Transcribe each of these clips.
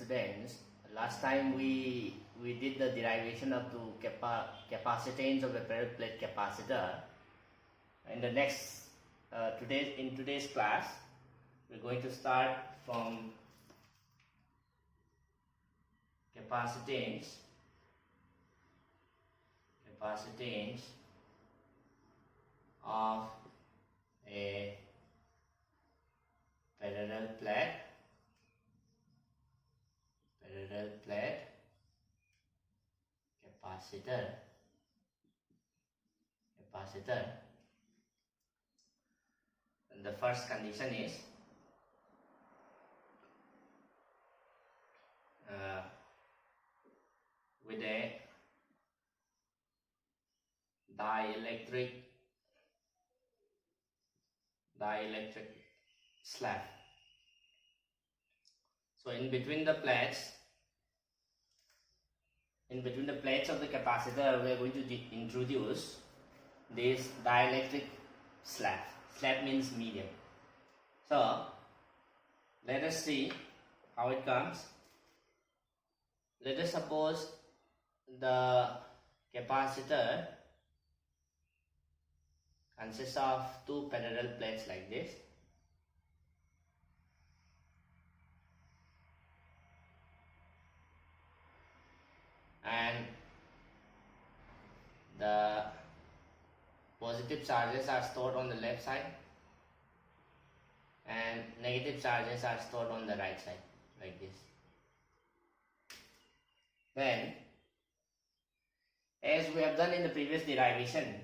students, last time we did the derivation of the capacitance of a parallel plate capacitor. In the next today's class, we're going to start from capacitance of a parallel plate capacitor. And the first condition is with a dielectric slab. So in between the plates of the capacitor, we are going to introduce this dielectric slab. Slab means medium. So let us see how it comes. Let us suppose the capacitor consists of two parallel plates like this. And the positive charges are stored on the left side and negative charges are stored on the right side like this. Then, as we have done in the previous derivation,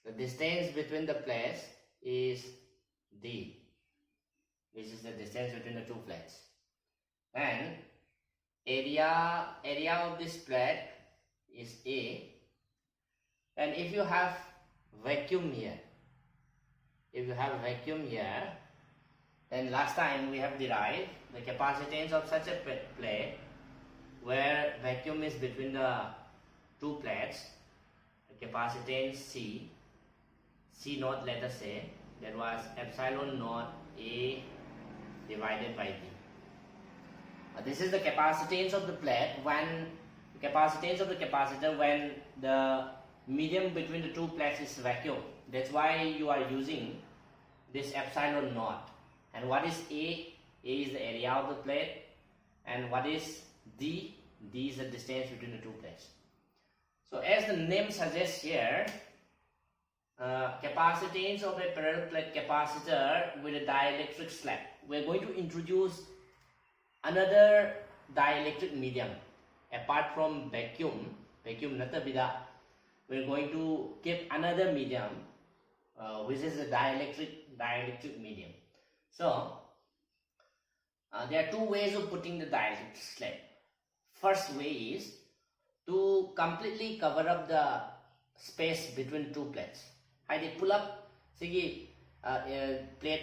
the distance between the plates is D, which is the distance between the two plates, and area of this plate is A. And if you have vacuum here, then last time we have derived the capacitance of such a plate where vacuum is between the two plates, the capacitance C naught, let us say, that was epsilon naught A divided by D. This is the capacitance of the plate when the capacitor when the medium between the two plates is vacuum. That's why you are using this epsilon naught. And what is A? A is the area of the plate. And what is D? D is the distance between the two plates. So as the name suggests here, capacitance of a parallel plate capacitor with a dielectric slab. We are going to introduce another dielectric medium apart from vacuum natabida. We are going to keep another medium which is a dielectric medium. So there are two ways of putting the dielectric slab. First way is to completely cover up the space between two plates. I pull up plate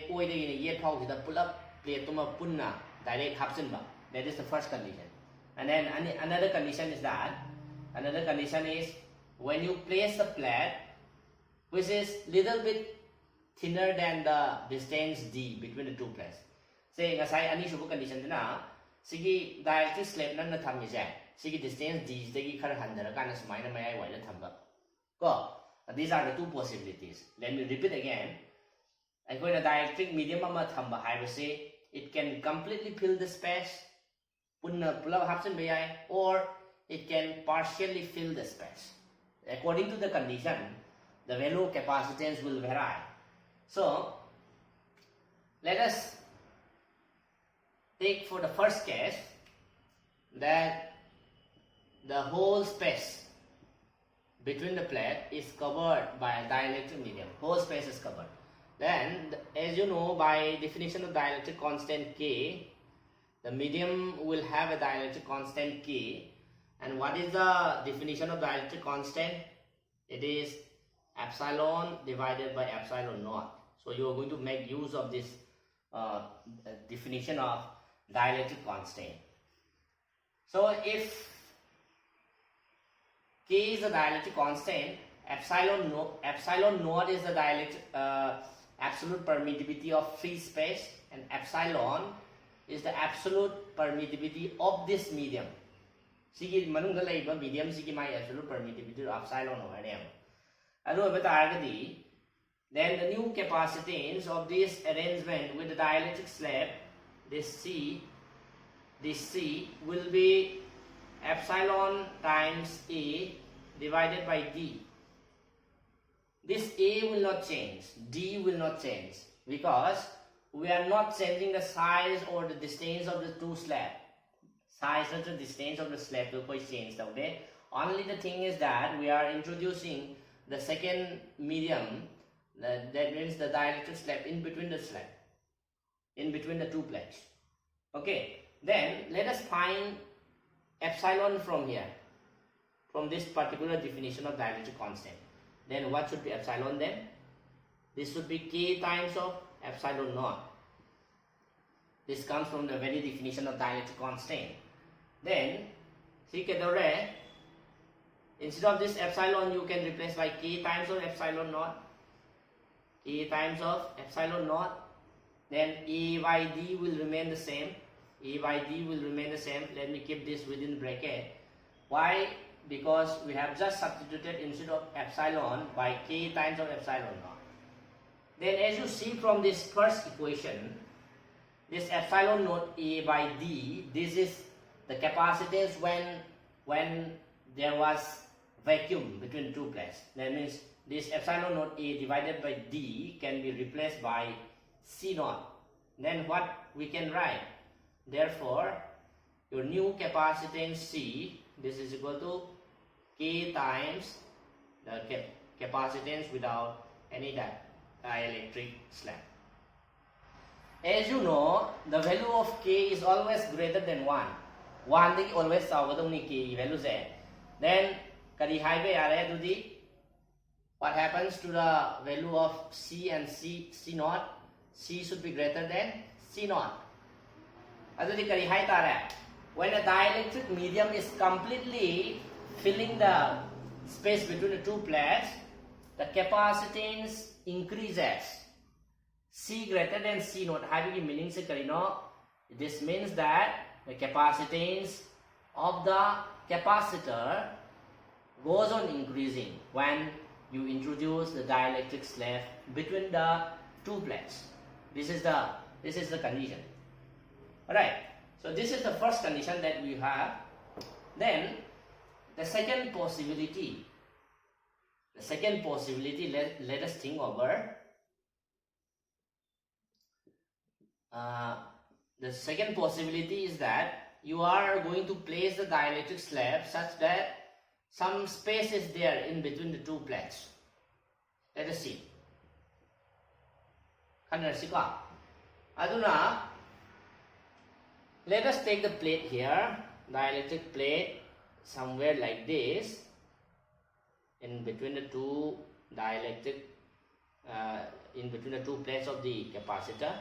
oil yet pull up plate punna direct hapsenba. That is the first condition. And then another condition is when you place the plate which is little bit thinner than the distance D between the two plates. Say ngasai ani subu condition na sigi dielectric slab nan na thammise sigi distance D dagi khara handara kana sumaina mayai waila thamba ko. These are the two possibilities. Let me repeat again. I go in a dielectric medium ama thamba haibase, it can completely fill the space punna pulab hapsen bayai, or it can partially fill the space. According to the condition, the value of capacitance will vary. So let us take for the first case that the whole space between the plate is covered by a dielectric medium. Whole space is covered. Then, as you know, by definition of dielectric constant K, the medium will have a dielectric constant K. And what is the definition of dielectric constant? It is epsilon divided by epsilon naught. So you are going to make use of this definition of dielectric constant. So if K is the dielectric constant, epsilon naught is the dielectric absolute permittivity of free space, and epsilon is the absolute permittivity of this medium. Sigi manung da laiba medium sigi my absolute permittivity of epsilon over m. Adu abatargadi. Then the new capacitance of this arrangement with the dielectric slab, this C will be epsilon times A divided by D. This A will not change, D will not change, because we are not changing the size or the distance of the two slabs. Size or the distance of the slab will quite change. Okay? Only the thing is that we are introducing the second medium, that means the dielectric slab in between the slab, in between the two plates. Okay, then let us find epsilon from here, from this particular definition of dielectric constant. Then what should be epsilon then? This should be K times of epsilon naught. This comes from the very definition of dielectric constant. Then, see Kedore, instead of this epsilon you can replace by K times of epsilon naught. K times of epsilon naught. Then A by D will remain the same. A by D will remain the same. Let me keep this within bracket. Why? Because we have just substituted instead of epsilon by K times of epsilon naught. Then as you see from this first equation, this epsilon naught A by D, this is the capacitance when there was vacuum between two plates. That means this epsilon naught A divided by D can be replaced by C naught. Then what we can write? Therefore, your new capacitance C, this is equal to K times the capacitance without any dielectric slab. As you know, the value of K is always greater than 1. 1 is always K value. Then, what happens to the value of C and C naught? C should be greater than C naught. When a dielectric medium is completely filling the space between the two plates, the capacitance increases. C greater than C naught. Meaning this means that the capacitance of the capacitor goes on increasing when you introduce the dielectric slab between the two plates. This is the condition. Alright, so this is the first condition that we have. Then the second possibility, let us think over. The second possibility is that you are going to place the dielectric slab such that some space is there in between the two plates. Let us see. Aduna, let us take the plate here, dielectric plate, somewhere like this, in between the two in between the two plates of the capacitor.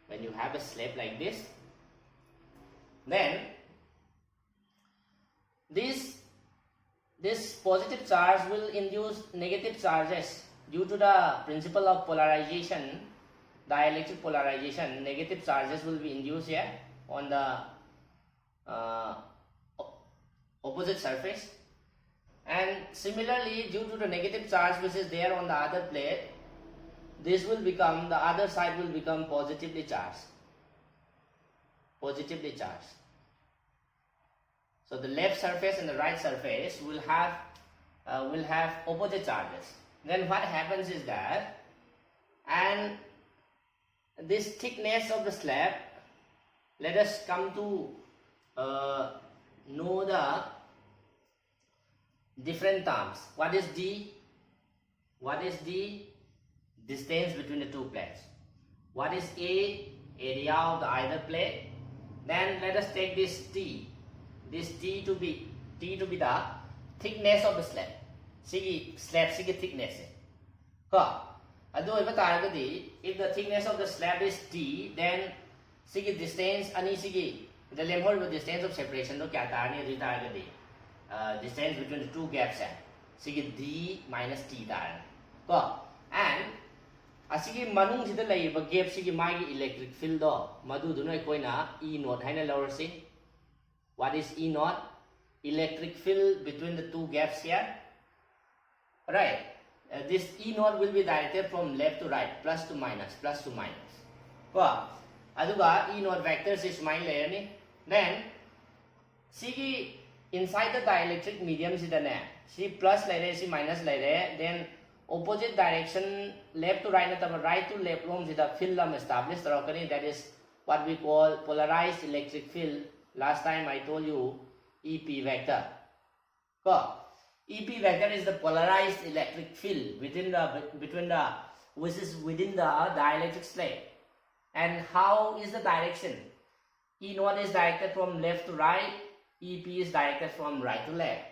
When you have a slab like this, then this positive charge will induce negative charges due to the principle of polarization, dielectric polarization. Negative charges will be induced here on the opposite surface, and similarly due to the negative charge which is there on the other plate, this will become, the other side will become positively charged. So the left surface and the right surface will have opposite charges. Then what happens is that, and this thickness of the slab, let us come to know the different terms. What is D? What is the distance between the two plates? What is A? Area of the either plate. Then let us take this T. This T to be the thickness of the slab. Slab thickness. If the thickness of the slab is T, then distance the lemhol distance of separation distance between the two gaps D minus T and asigi manung sida laiba gap sigi magi electric field do madu dunoi koina E naught haina lawrasi. What is E naught? Electric field between the two gaps here. Right. This E naught will be directed from left to right, plus to minus, plus to minus. Well, aduga E naught vectors is mine layer ni. Then see inside the dielectric medium see plus layer, see minus layer. Then opposite direction, left to right, right to left long the field established. That is what we call polarized electric field. Last time I told you EP vector. EP vector is the polarized electric field within the which is within the dielectric slab. And how is the direction? E naught is directed from left to right, EP is directed from right to left.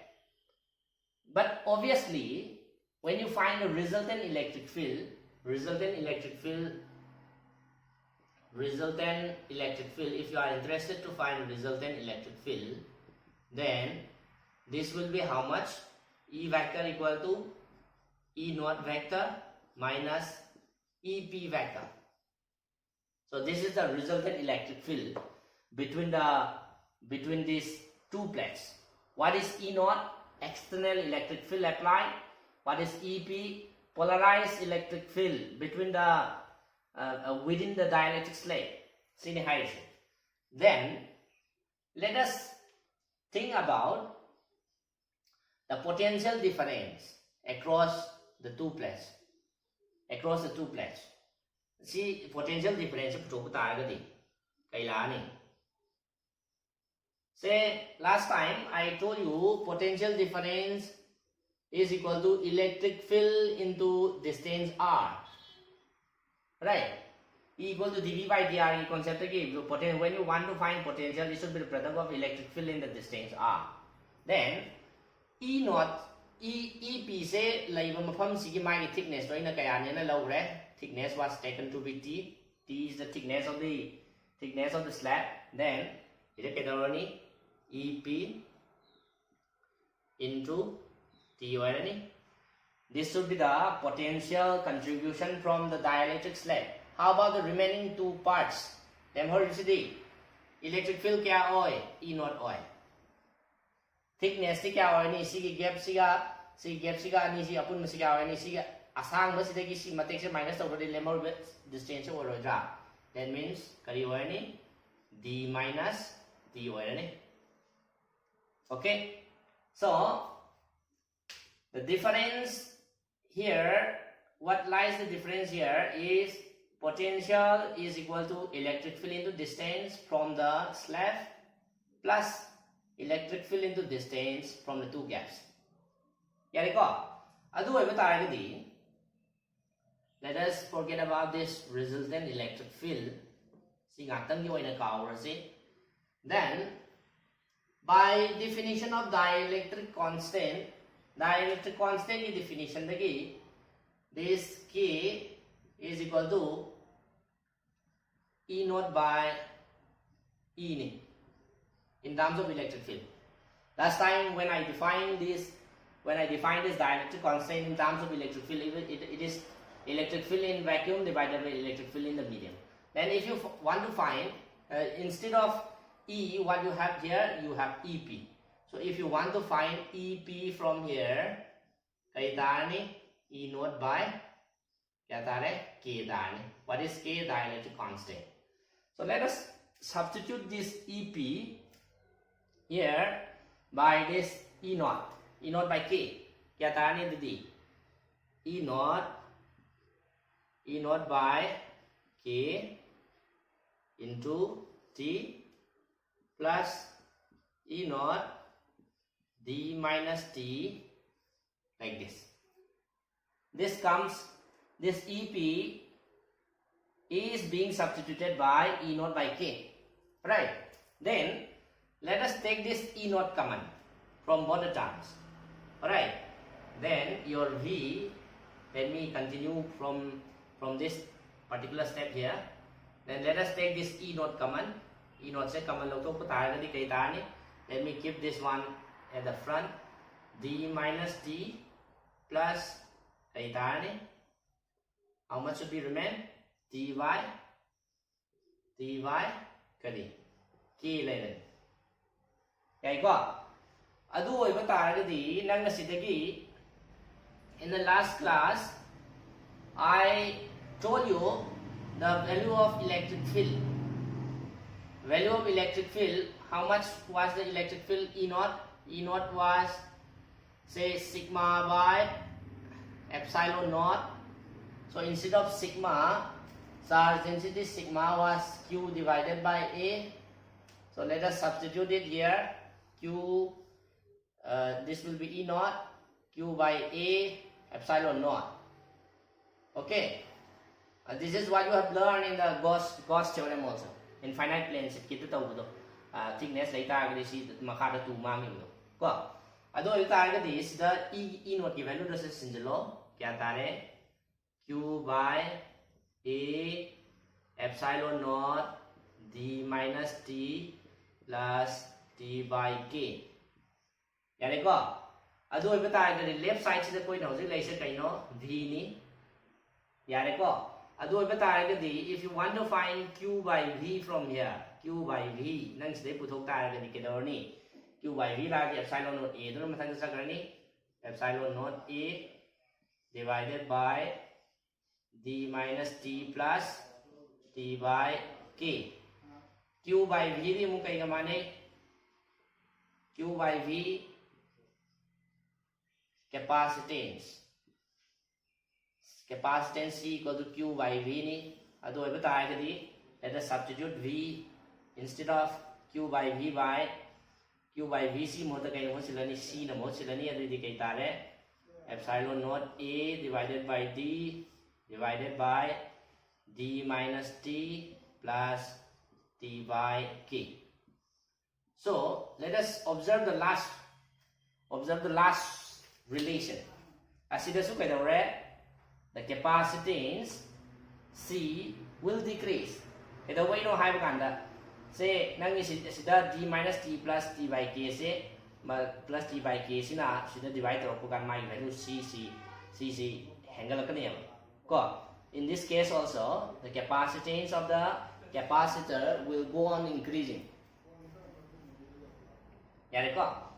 But obviously, when you find the resultant electric field, if you are interested to find resultant electric field, then this will be how much? E vector equal to E naught vector minus EP vector. So this is the resultant electric field between these two plates. What is E naught? External electric field applied. What is EP? Polarized electric field between the within the dielectric slab. Then let us think about the potential difference across the two plates. See potential difference say last time I told you potential difference is equal to electric field into distance r, right? E equal to dV by dr concept again. When you want to find potential, it should be the product of electric field in the distance r. Then E naught EP say laiba mafam sigi mai thickness to ina kaya nena lawre. Thickness was taken to be T. T is the thickness of the slab. Then ita kedaroni EP into T irony. This should be the potential contribution from the dielectric slab. How about the remaining two parts? Them heard you electric field kya oi? E naught oi. Thickness ti kya oi ni sigi gap siga ni si apun masiga oi ni siga asang masidagi si matek se minus over the lemur with distance over dra. That means kari oi ni D minus D oi ni. Okay. So the difference here, what lies the difference here is potential is equal to electric field into distance from the slab plus electric field into distance from the two gaps. Let us forget about this resultant electric field. Then, by definition of dielectric constant definition this K is equal to E naught by E in terms of electric field. Last time when I defined this dielectric constant in terms of electric field, it is electric field in vacuum divided by electric field in the medium. Then if you want to find instead of E, what you have here, you have EP. So if you want to find EP from here, E naught by K. What is K? Dielectric constant. So let us substitute this EP here by this E naught by K. E naught by K into T plus E naught D minus T, like this. This EP is being substituted by E naught by K, right? Then let us take this E naught common from both the terms, alright? Then your V, let me continue from this particular step here. Then let us take this E naught common. E naught se common let me keep this one at the front. D minus T plus how much should be remain? T by kadi K level. Okay, go. Adu oiba taragadi nang nasidagi. In the last class, I told you the value of electric field. Value of electric field. How much was the electric field E naught? E naught was, say, sigma by epsilon naught. So instead of sigma, charge density sigma was Q divided by A. So let us substitute it here. Q, this will be E naught, Q by A, epsilon naught. Okay. This is what you have learned in the Gauss theorem also. In finite planes, kita tahu betul. Thickness later agadi si makada tu mangi betul. Ko. Ado later agadi is the E naught ki value does sinjalo kya tare Q by A epsilon naught D minus T plus T by K. Yare ko. Ado iba tare left side sida koi na hojik laise kaino V ni. Yare ko. Ado iba tare if you want to find Q by V from here, Q by V nang sida puthok tare kedorni. Q by V lagi epsilon naught A dono mathang sa karani epsilon naught A divided by D minus T plus T by K. Q by V ni mo kay gamane Q by V capacitance. Capacitance C equal to Q by V ni. Ado iba tayo kadi let us substitute V instead of Q by V by Q by VC mo ta kay mo sila ni C na mo sila ni ado di kay tare epsilon naught A divided by D divided by D minus T plus T by K. So let us observe the last relation. Asida su kay the capacitance C will decrease. Ito way no high kanda. Say nang sida D minus T plus T by K say plus T by K sina sida divide ro kan mai value C hangala kaniya. In this case also the capacitance of the capacitor will go on increasing. Yare ko.